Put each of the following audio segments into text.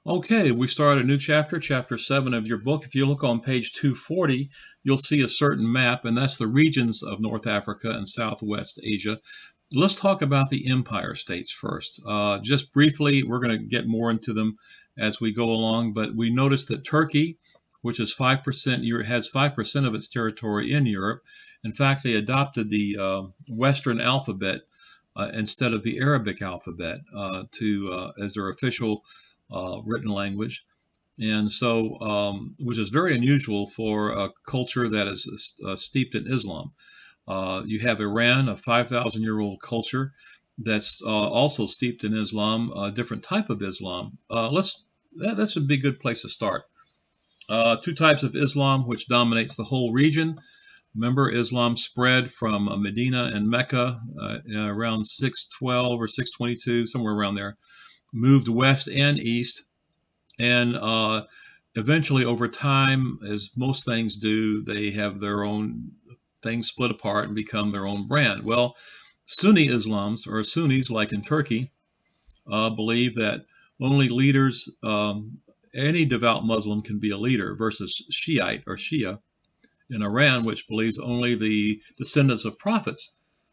Okay, we start a new chapter, chapter 7 of your book. If you look on page 240, you'll see a certain map, and that's the regions of North Africa and Southwest Asia. Let's talk about the empire states first. Just briefly, we're going to get more into them as we go along, but we notice that Turkey, which is 5%, has 5% of its territory in Europe. In fact, they adopted the Western alphabet instead of the Arabic alphabet as their official written language, and so which is very unusual for a culture that is steeped in Islam. You have Iran, a 5,000-year-old culture that's also steeped in Islam, a different type of Islam. That should be a good place to start. Two types of Islam which dominates the whole region. Remember, Islam spread from Medina and Mecca around 612 or 622, somewhere around there. Moved west and east, and eventually over time, as most things do, they have their own things split apart and become their own brand. Well, Sunni Islams, or Sunnis like in Turkey, believe that only leaders, any devout Muslim can be a leader, versus Shiite or Shia in Iran, which believes only the descendants of prophets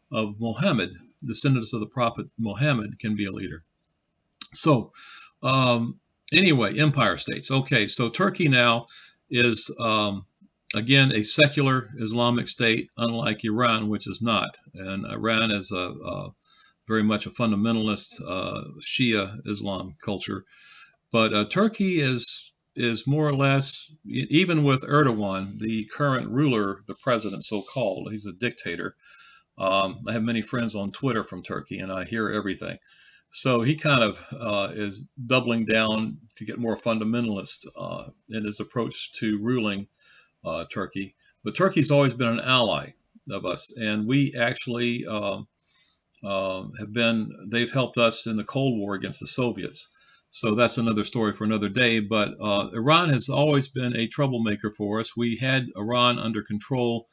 of Mohammed, descendants of the Prophet Mohammed, can be a leader. So anyway, empire states. Okay, so Turkey now is, again, a secular Islamic state, unlike Iran, which is not. And Iran is very much a fundamentalist Shia Islam culture. But Turkey is more or less, even with Erdogan, the current ruler, the president so-called, he's a dictator. I have many friends on Twitter from Turkey, and I hear everything. So he kind of is doubling down to get more fundamentalist in his approach to ruling Turkey. But Turkey's always been an ally of us, and we actually they've helped us in the Cold War against the Soviets. So that's another story for another day. But Iran has always been a troublemaker for us. We had Iran under control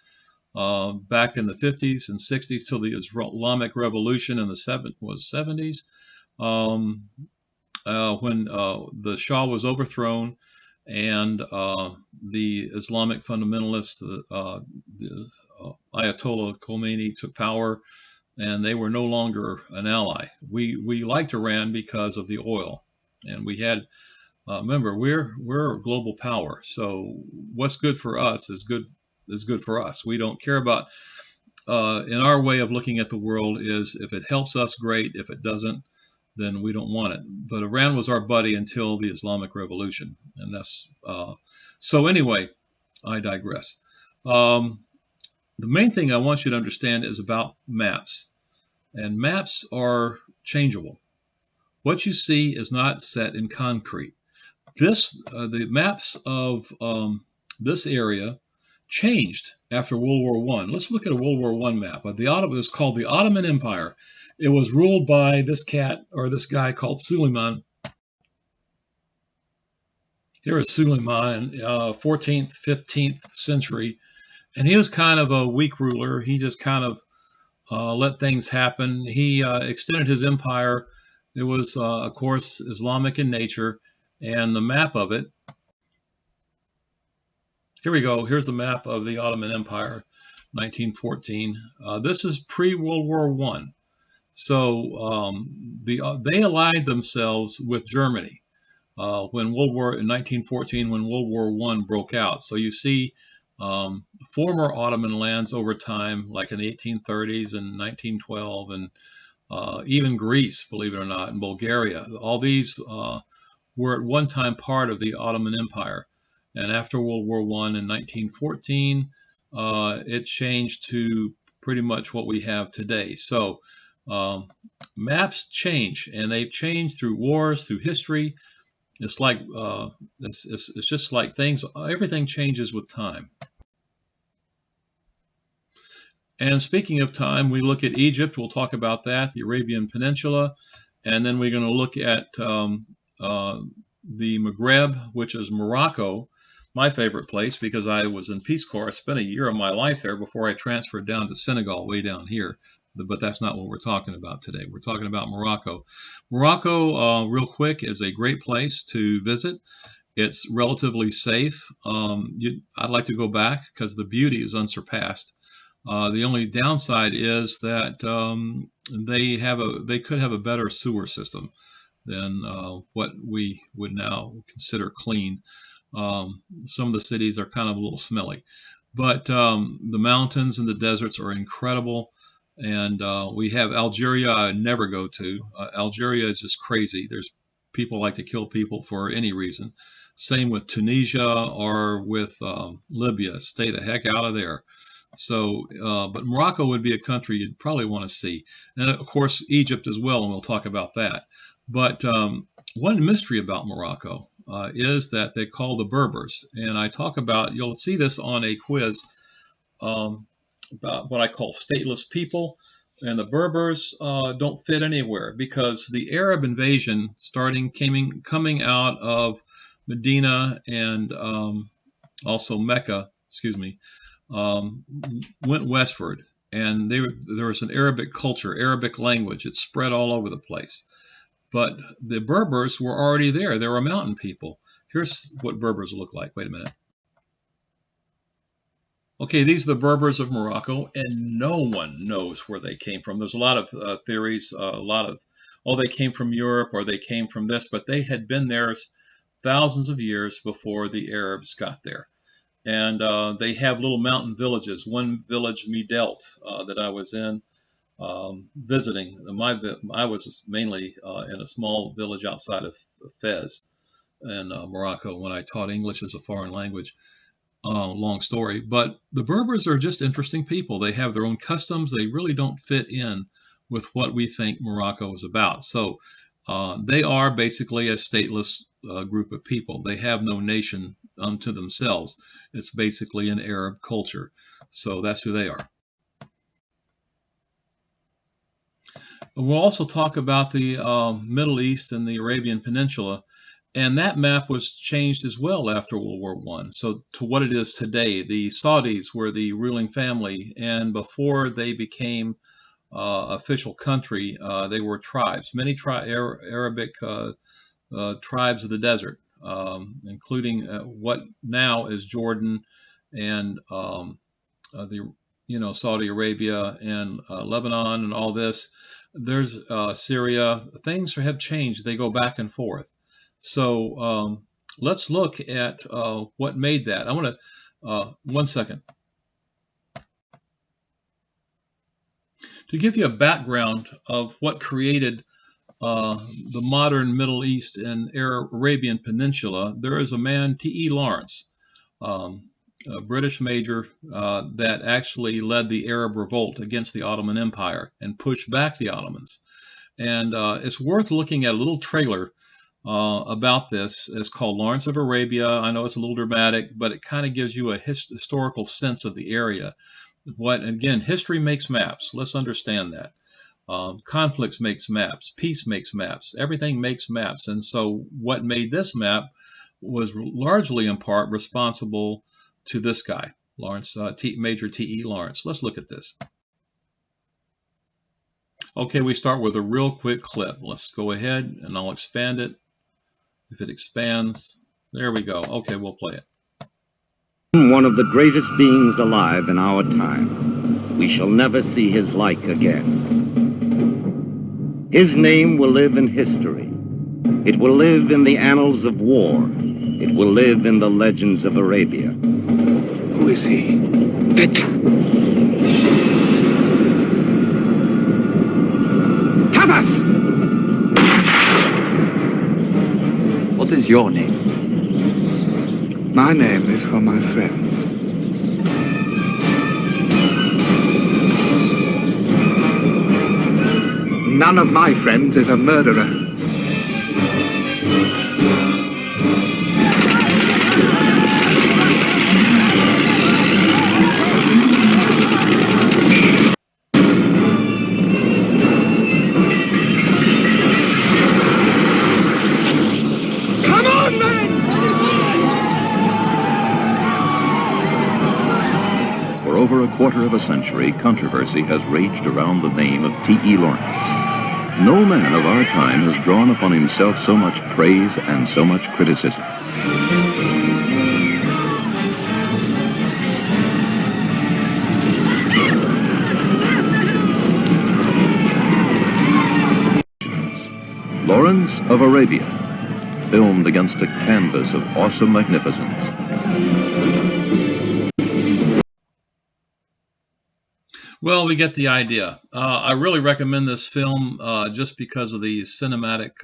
back in the 50s and 60s till the Islamic Revolution in the 70s. When the Shah was overthrown and the Islamic fundamentalists, the Ayatollah Khomeini, took power, and they were no longer an ally. We liked Iran because of the oil, and we had. Remember, we're a global power, so what's good for us is good for us. We don't care about. In our way of looking at the world is if it helps us, great. If it doesn't, then we don't want it. But Iran was our buddy until the Islamic Revolution, and that's so. Anyway, I digress. The main thing I want you to understand is about maps, and maps are changeable. What you see is not set in concrete. The maps of this area changed after World War I. Let's look at a World War I map. It was called the Ottoman Empire. It was ruled by this guy called Suleiman. Here is Suleiman in 14th, 15th century, and he was kind of a weak ruler. He just kind of let things happen. He extended his empire. It was, of course, Islamic in nature, and the map of it. Here we go. Here's the map of the Ottoman Empire, 1914. This is pre-World War I. So they allied themselves with Germany in 1914, when World War I broke out. So you see former Ottoman lands over time, like in the 1830s and 1912, and even Greece, believe it or not, and Bulgaria. All these were at one time part of the Ottoman Empire. And after World War I in 1914, it changed to pretty much what we have today. So maps change, and they've changed through wars, through history. It's like it's just like things. Everything changes with time. And speaking of time, we look at Egypt. We'll talk about that, the Arabian Peninsula, and then we're going to look at the Magreb, which is Morocco, my favorite place because I was in Peace Corps. I spent a year of my life there before I transferred down to Senegal, way down here, but that's not what we're talking about today. We're talking about Morocco. Morocco, real quick, is a great place to visit. It's relatively safe. I'd like to go back because the beauty is unsurpassed. The only downside is that they could have a better sewer system than what we would now consider clean. Some of the cities are kind of a little smelly, but the mountains and the deserts are incredible. And we have Algeria. I never go to. Algeria is just crazy. There's people like to kill people for any reason. Same with Tunisia or with Libya. Stay the heck out of there. So, but Morocco would be a country you'd probably want to see. And of course, Egypt as well, and we'll talk about that. But one mystery about Morocco is that they call the Berbers. And I talk about, you'll see this on a quiz about what I call stateless people. And the Berbers don't fit anywhere because the Arab invasion coming out of Medina and also Mecca, went westward. And there was an Arabic culture, Arabic language. It spread all over the place. But the Berbers were already there. They were mountain people. Here's what Berbers look like. Wait a minute. Okay, these are the Berbers of Morocco, and no one knows where they came from. There's a lot of theories, they came from Europe or they came from this, but they had been there thousands of years before the Arabs got there. And they have little mountain villages. One village, Midelt, that I was in visiting. I was mainly in a small village outside of Fez in Morocco when I taught English as a foreign language. Long story, but the Berbers are just interesting people. They have their own customs. They really don't fit in with what we think Morocco is about. So they are basically a stateless group of people. They have no nation unto themselves. It's basically an Arab culture. So that's who they are. We'll also talk about the Middle East and the Arabian Peninsula. And that map was changed as well after World War I. So to what it is today, the Saudis were the ruling family, and before they became official country, they were tribes, many Arabic tribes of the desert, including what now is Jordan and Saudi Arabia and Lebanon and all this. There's Syria. Things have changed. They go back and forth. So let's look at what made that. I want to, 1 second. To give you a background of what created the modern Middle East and Arabian Peninsula, there is a man, T.E. Lawrence, a British major that actually led the Arab revolt against the Ottoman Empire and pushed back the Ottomans. And it's worth looking at a little trailer about this. It's called Lawrence of Arabia. I know it's a little dramatic, but it kind of gives you a historical sense of the area. Again, history makes maps. Let's understand that. Conflicts makes maps. Peace makes maps. Everything makes maps. And so what made this map was largely in part responsible to this guy, Lawrence, Major T.E. Lawrence. Let's look at this. Okay, we start with a real quick clip. Let's go ahead and I'll expand it. If it expands, there we go. Okay, we'll play it. One of the greatest beings alive in our time. We shall never see his like again. His name will live in history. It will live in the annals of war. It will live in the legends of Arabia. Who is he? Petru. Tavas! What is your name? My name is for my friends. None of my friends is a murderer. For over a quarter of a century, controversy has raged around the name of T.E. Lawrence. No man of our time has drawn upon himself so much praise and so much criticism. Lawrence of Arabia, filmed against a canvas of awesome magnificence. Well, we get the idea. I really recommend this film just because of the cinematic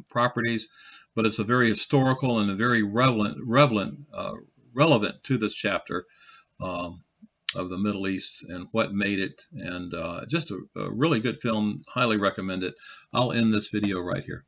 properties, but it's a very historical and a very relevant to this chapter of the Middle East and what made it, and just a really good film. Highly recommend it. I'll end this video right here.